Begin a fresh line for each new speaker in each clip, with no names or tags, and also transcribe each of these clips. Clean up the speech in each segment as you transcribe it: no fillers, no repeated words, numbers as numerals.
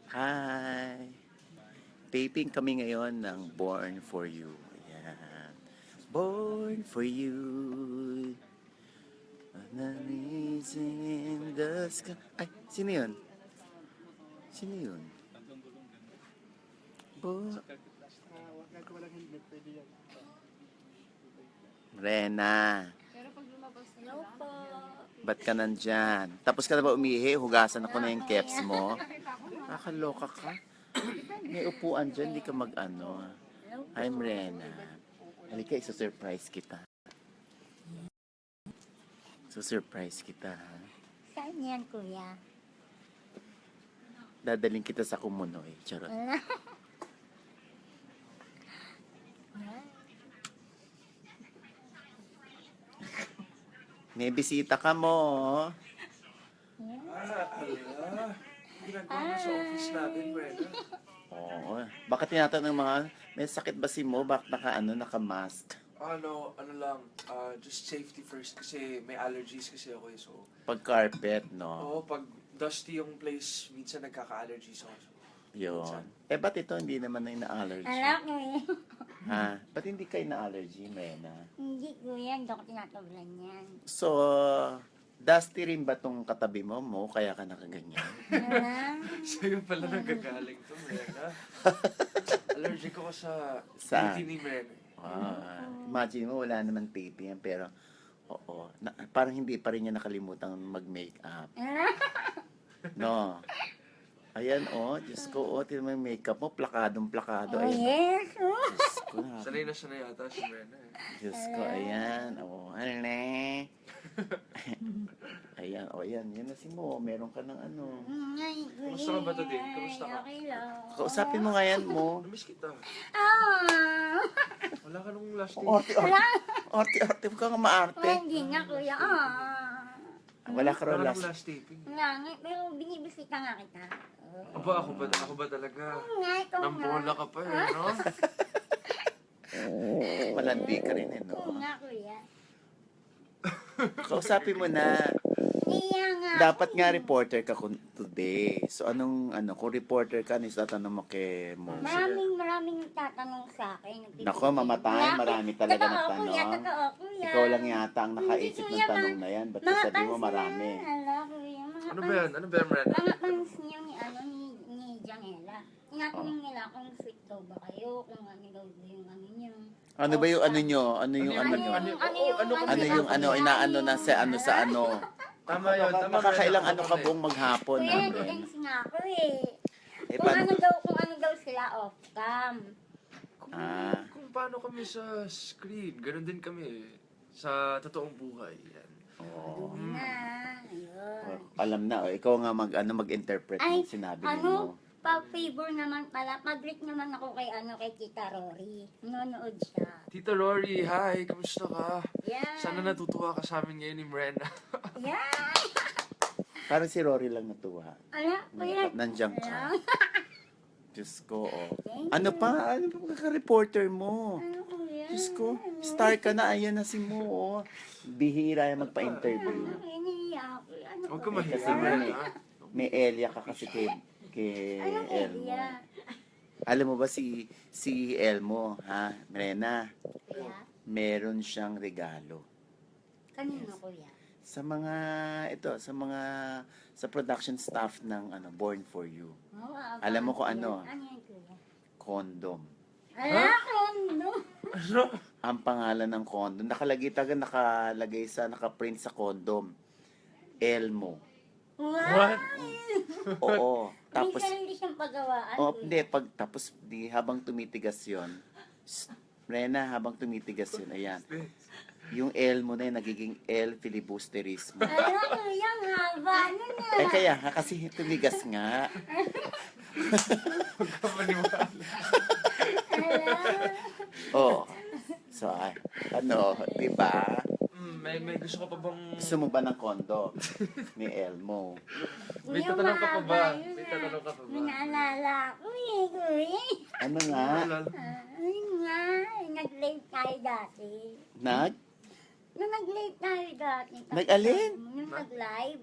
Hi! Taping kami ngayon ng Born For You. Ayan. Born For You. Amazing in the sky. Ay, sino yun? Sino yun? Rena.
Hello po.
Ba't ka nandyan? Tapos ka na ba umihi? Hugasan ako na yung caps mo. Nakakaloka ka. May upuan dyan, di ka mag-ano. I'm Rena. Halika, isa-surprise kita. So-surprise kita, ha?
Saan yan, kuya?
Dadaling kita sa Kumunoy. Charot. May bisita ka mo.
Ala. Ginagawa mo sa office natin, Brenda.
Oo. Bakit tinatanong mga, may sakit ba si Mo? Bakit naka-mask?
Ano lang, just safety first kasi may allergies kasi ako eh. So,
Pag carpet, no?
oo, pag dusty yung place, minsan nagkaka-allergies ako. So,
Yun. Ba't ito hindi naman na ina-allergy?
Alam ko eh.
Ha? Ba't hindi kayo na-allergy, Mena?
Hindi, kuya. Hindi ako tinatablan yan.
So, dusty rin ba tong katabi mo, kaya ka nakaganyan?
sa'yo pala nagkagaling to, Brenda. Allergic ako sa
Saan?
beauty ni Brenda.
Imagine mo, wala naman taping yan, pero, oo, parang hindi pa rin niya nakalimutan mag-makeup. No? Ayan, Diyos ko, tingnan mo yung makeup mo, plakadong-plakado.
Oh,
Ayan,
yes.
Diyos ko,
Sanay na siya na yata si Brenda eh.
Diyos ko, ayan. Ayan. Ayan. Yan na si Mo. Meron ka ng ano.
Kamusta ka ba today? Kamusta ka?
Okay lang.
Kausapin mo nga yan, Mo.
Namiss kita.
Ah!
Wala ka nung last day.
Arte, huwag ka nga maarte.
Hindi nga, kuya. Ah!
Wala ka raw
Wala ka
last.
nung last taping.
Nga, pero binibisita nga kita.
Aba, ako ba talaga?
Nga, ikaw nga.
Nambola ka pa eh, no?
Malandi ka rin,
Oo
no?
nga, kuya.
Kausapin mo na.
Iya nga.
Dapat nga reporter ka today. So, kung reporter ka, tatanong mo kay Mo.
Maraming tatanong sa akin.
Nako, mamatay. Marami talaga
Totoo, kuya.
nagtanong.
Totoo, kuya.
Ikaw lang yata ang nakaisip
Hindi,
ng
kuya,
tanong na yan. Ba't
mga
sabi mo
fans
marami?
niya, ala, kuya, mga
Ano
fans-
ba yan? Ano ba yan, Brenda?
Mga fans niya ni Jangela. Tinatanong nila kung sweet daw ba kayo, kung ano daw ba yung ano niyo.
Ano ba yung ano nyo? Ano yung ano nyo? Ano yung inaano na sa ano?
Tama yun, tama.
Nakakailang
Brenda,
ano ka
tama
buong maghapon
Kuya,
namin.
nag-dance nga ako eh.
Eh,
Kung
paano?
ano daw sila off cam.
Ah,
Kung paano kami sa screen, ganun din kami sa totoong buhay. Yan.
oo.
Na, ayun.
Alam na, ikaw nga mag-interpret
Ay,
ng sinabi mo.
ano, pa-favor naman pala, pag-greet naman ako kay Tita Rory. Nanonood siya.
Tita Rory, hi! Kamusta ka?
Yan.
Sana natutuwa ka sa amin ngayon ni Brenda.
Yan.
Parang si Rory lang natuwa.
Ala, kuya.
Nandiyan ka.
Ala.
Diyos ko,
Thank
Ano
you.
pa? Ano pa kaka-reporter mo?
Ano kuya?
Diyos ko, star ka na. Ayan na si Mo, Bihira yung magpa-interview.
Ano, iniiyak ako. Ano
Huwag ka
kuya?
mahiya,
Kasi
Brenda.
May Elia ka kasi kay
Ano
Elmo.
kuya?
Alam mo ba si Elmo, ha? Rena,
Kuya?
meron siyang regalo.
Kanino kuya?
Sa production staff ng Born For You.
Oh,
Alam mo kung ano?
Ano yan kuya?
Condom.
Ala, ano?
Ano?
Ang pangalan ng condom. Nakaprint sa condom. Elmo.
What?
Oo. Tapos,
May sarili siyang pagawaan.
hindi, tapos habang tumitigas yon, Rena, habang tumitigas yun, ayan. Yung Elmo na yun, nagiging El Filibusterismo.
Ala, kuya, ang haba. Ano na?
Kaya kasi tumigas nga.
Kapaniwala.
Ala.
Oh. So, di ba?
May gusto ka pa bang...
Gusto mo ba ng kondo ni Elmo?
May
Kuya,
tatanong ka pa ba?
mahaba yun,
May tatanong ka pa ba?
May naalala ko eh, kuya.
Ano nga?
Ayun nga, nag-live tayo dati. Nung nag-live tayo dati.
Nag-alin?
Nung nag-live.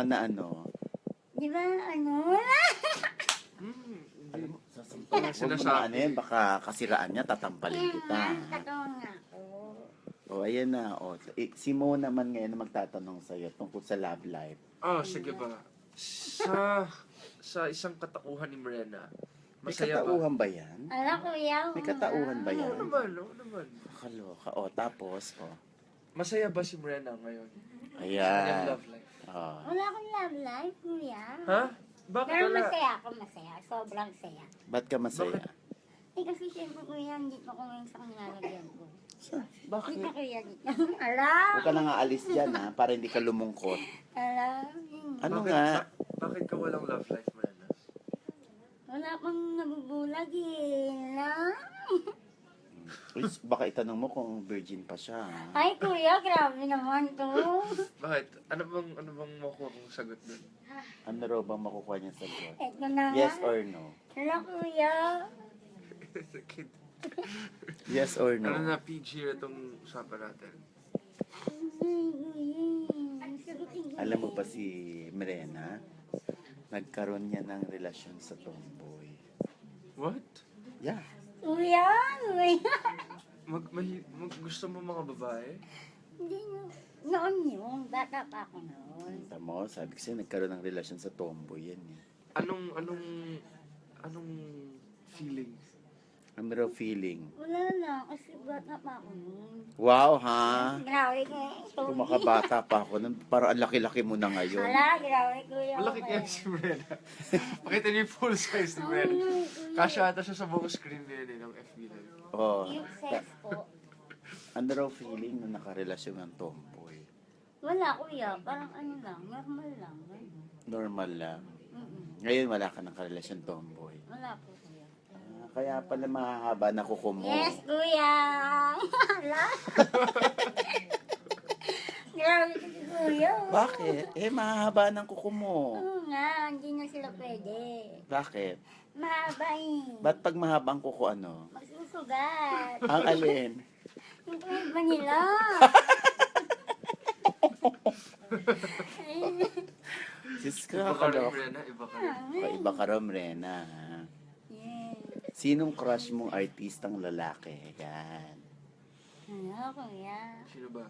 Na ano?
Di ba, ano?
Mga
Huwag mo na
sinasabi.
ano yan, baka kasiraan niya, tatampalin kita.
Totoo nga ako.
O, ayan na. O, si Mo naman ngayon na magtatanong sa'yo tungkol sa love life.
Oh, sige ba? Sa isang katauhan ni Mirena,
May
masaya ba?
katauhan ba yan?
Ala, kuya.
May katauhan ba yan?
Oo naman, oo naman.
Kaloka. O, tapos, o.
Masaya ba si Mirena ngayon? Kanyang
Ayan.
love life.
O.
Wala akong love life, kuya.
Ha? Bakit
Pero
wala?
masaya ako, masaya. Sobrang saya.
Ba't ka masaya?
Eh kasi syempre kuya, hindi pa ko ngayon sa nilalagyan ko.
Bakit?
Dito kuya, dito. Ala!
Huwag ka na nga alis dyan, ha? Para hindi ka lumungkot.
Ala!
Ano
Bakit-
nga?
Bakit ka walang love life, Mirena?
Wala pang nabubulag eh. Ala!
Uy, baka itanong mo kung virgin pa siya, ha?
Ay kuya, grabe naman to.
Bakit? Ano bang makuha kong sagot dun?
Ano raw bang makukuha niya sa sagot?
Eto na nga.
Yes or no?
Ala kuya.
Kid.
Yes or
Ano
no?
na, PG itong usapan natin.
Alam mo pa si Mirena, nagkaroon niya ng relasyon sa tomboy.
What?
Yeah.
Kuya, kuya.
Gusto mo mga babae?
Hindi no. Noon yun, bata pa ako noon.
Kita mo, sabi ko sa'yo, nagkaroon ng relasyon sa tomboy yan eh.
Anong feeling?
Ano raw feeling?
Wala na, kasi bata pa ako noon.
Wow, ha?
Grabe kuya.
Kung makabata pa ako, nun, parang ang laki-laki mo na ngayon.
Ala, grabe kuya.
Malaki kaya si Mirena. Pakita niyo yung full size ni Mirena. Kasya ata siya sa buong screen na yun ng FB na yun.
Oh,
Yung sex po.
ano raw feeling na nakarelasyon ng tomboy?
Wala kuya, parang ano lang, normal lang.
Normal lang.
Mm-mm.
Ngayon wala ka ng karelasyon tomboy.
Wala po kuya.
Kaya pala mahahaba na kuko mo.
Yes, kuya! Ala! Grabe ko si kuya.
Bakit? Eh, mahahaba ng kuko mo.
Oo nga, hindi na sila pwede.
Bakit?
Mahaba eh.
Ba't pag mahaba ang kuko ano?
Magsusugat.
Ang alin?
Yung tulad ba nila?
Diyos ka,
Iba ka rin,
kalok.
Mirena. Iba ka rin.
Iba ka rin, Rena. ha?
Yes.
Sinong crush mong artistang lalaki? Yan.
Ano, kuya?
Sino ba?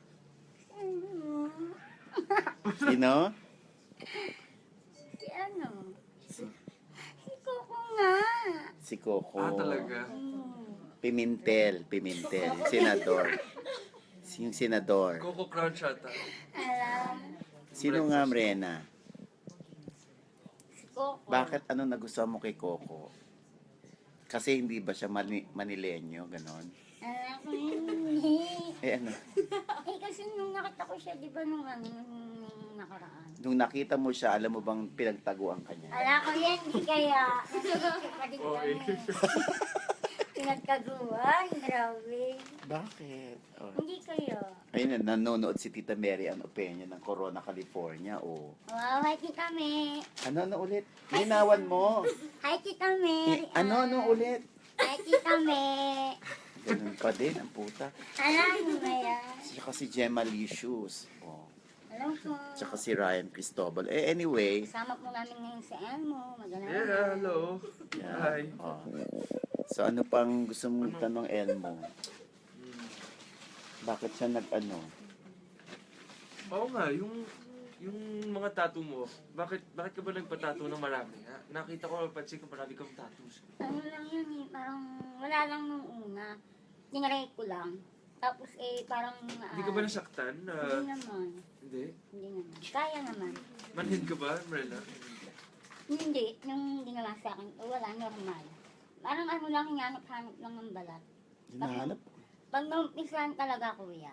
Sino?
Si ano? Si Coco nga.
Si Coco.
Ah, talaga?
Pimentel. Yung senador. Yung senador.
Coco Crunch ata.
Alam.
Sino nga, Rena?
Si Coco.
Bakit ano nagustuhan mo kay Coco? Kasi hindi ba siya Manileño, ganon?
Alam ko hindi.
Eh ano?
Eh kasi nung nakita ko siya, di ba nung ano, nung nakaraan.
Nung nakita mo siya, alam mo bang pinagtaguan ka niya?
Ala ko yan, di kaya. Kapatid kami. Pinagkaguan, grabe.
Bakit? Oh.
Hindi kaya.
Ayun na, nanonood si Tita Mary Ann Opeña ng Corona, California. Oh.
Wow, hi Tita May.
Ano ulit? Linawan mo.
Hi Tita May.
Ano ulit?
Hi Tita May.
Ganun pa din, ang puta.
Alam mo ba yan?
Tsaka si Gemma Licious. Oh.
Alam ko.
Tsaka si Ryan Cristobal. Eh, anyway.
Kasama po namin ngayon si Elmo. Magandang
Yeah, hello.
Yan.
Hi.
Oh. So, ano pang gusto mong tanong, Elmo? Bakit siya nag-ano?
Oo nga, yung mga tattoo mo, bakit ka ba nagpa-tattoo ng marami? Ha? Nakita ko, pansin ko marami kang tattoos.
Ano lang yun eh, parang wala lang nung una. Tinry ko lang. Tapos parang...
Hindi ka ba nasaktan?
Hindi naman.
Hindi?
Hindi naman. Kaya naman.
Manhid ka ba, Marla?
Hindi. Nung ginawa sa akin, wala, normal. Parang ano lang, hinanap-hanap lang ng balat.
Hinahanap
Pag naumpisahan talaga, kuya.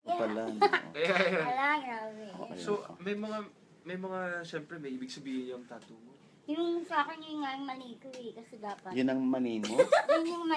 pala. No?
Ayan.
Wala, grabe.
So, may mga, syempre, may ibig sabihin yung tattoo mo.
Yung sa akin yung nga yung mali ko eh, kasi dapat.
Yun ang mani mo?
Yun yung mali.